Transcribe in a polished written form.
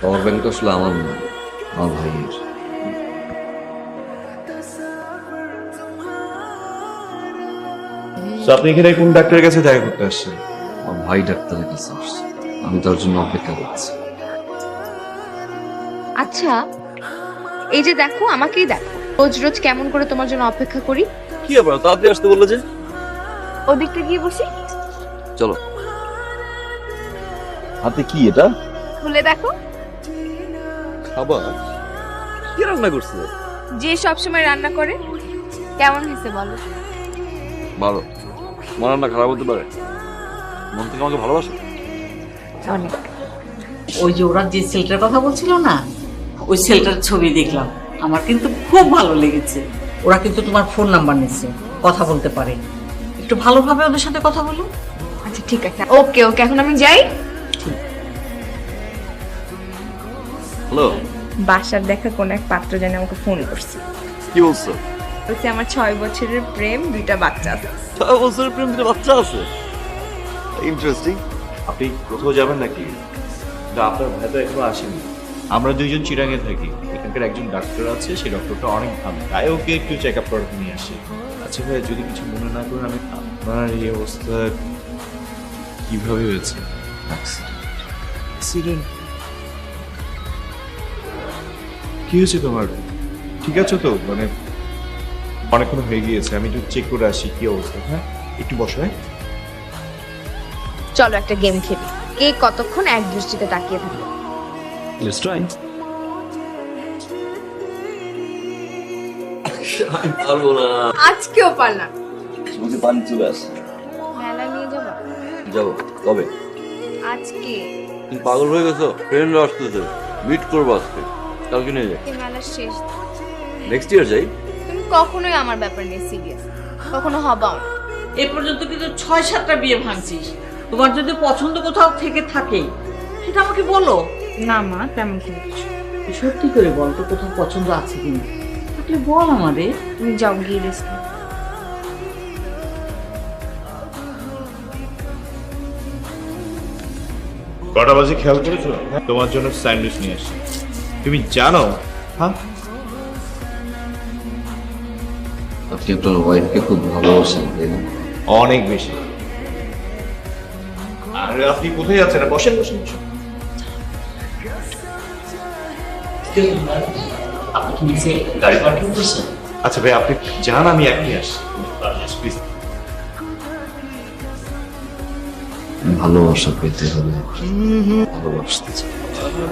Power bank আসলে আমার না, আমার ভাইয়ের। আপনি এখানে কোন ডাক্তারের কাছে দেখা করতে আসছেন? আমার ভাই ডাক্তারের কাছে আসছে, আমি তার জন্য অপেক্ষা করছি। আচ্ছা, এই যে দেখো, আমাকেই দেখো, রোজ রোজ কেমন করে তোমার জন্য অপেক্ষা করি। কি ব্যাপার, তাড়াতাড়ি আসতে বললো যে? ওদিকটা গিয়ে বসি, চলো। হাতে কি এটা? খুলে দেখো। খাবার? কি রান্না করছে? যে সবসময় রান্না করে। কেমন হয়েছে বলো? ভালো। আমার রান্না খারাপ হতে পারে? মন থেকে আমাকে ভালোবাসো? অনেক। ওই যে ওরা যে সেলটার কথা বলছিল না, ওই সেলটার ছবি দেখলাম, আমার কিন্তু খুব ভালো লেগেছে। ওরা কিন্তু তোমার ফোন নাম্বার নিচ্ছে, কথা বলতে পারে। একটু ভালোভাবে ওদের সাথে কথা বলো। আচ্ছা ঠিক আছে, ওকে ওকে, এখন আমি যাই। হ্যালো, বাসার দেখা কোন এক পাত্র জানি আমাকে ফোন করছে। কি বলছো? বলছে আমার 6 বছরের প্রেম, 2টা বাচ্চা আছে। 6 বছরের প্রেম, 2টা বাচ্চা আছে। ইন্টারেস্টিং। আপনি কোথাও যাবেন নাকি? না, আপনার ভাই তো এখনো আসেনি। আমরা দুইজন চিরাঙে থাকি, এখানকার একজন ডাক্তার আছে, সেই ডক্টরটা অনেক ভালো, তাই ওকে একটু চেক আপ করাতে নিয়ে আসি। আচ্ছা ভাই, যদি কিছু মনে না করেন, আমি আপনার এই অবস্থা কিভাবে হয়েছে? অ্যাক্সিডেন্ট? কি হয়েছে তোমার? ঠিক আছে তো? মানে অনেকক্ষণ হয়ে গিয়েছে, আমি একটু চেক করে আসি কি অবস্থা। হ্যাঁ, একটু বসো। হ্যাঁ, চলো একটা গেম খেলি, কে কতক্ষণ এক দৃষ্টিতে তাকিয়ে থাকবে। Let's try. আমি পারবো না। আজকেও পারলাম। মুখে পানি চলে আসে। মেলা নিয়ে যাবা? যাবো। কবে? আজকে। তুমি পাগল হয়ে গেছো? ফ্রেন্ডরা আসতেছে, মিট করবো আজকে। কালকে নিয়ে যাই। মেলা শেষ। নেক্সট ইয়ার যাই। তুমি কখনোই আমার ব্যাপার নিয়ে সিরিয়াস কখনো হবাও না। এ পর্যন্ত কিন্তু 6-7টা বিয়ে ভাঙছিস। তোমার যদি পছন্দ কোথাও থেকে থাকে, সেটা আমাকে বলো। না মা, তেমন কোনো কিছু। সত্যি করে বল তো, কোথাও পছন্দ আছে কিনা, থাকলে বল আমাদের। তুমি যাও গিয়ে রেস্ট নাও। কটা বাজে খেয়াল করেছো? তোমার জন্য স্যান্ডউইচ নিয়ে আসি। তুমি জানো? হ্যাঁ, আপনি আপনার ওয়াইফকে খুব ভালোবাসেন, তাই না? অনেক বেশি। আর আপনি কোথায় যাচ্ছেন? বসেন বসেন বসেন। আপনি কি নিচে গাড়ি পার্কিং করছেন? আচ্ছা ভাই, আপনি যান, আমি এখনই আসি। প্লিজ। ভালোবাসা পেতে হলে ভালোবাসতে চাই।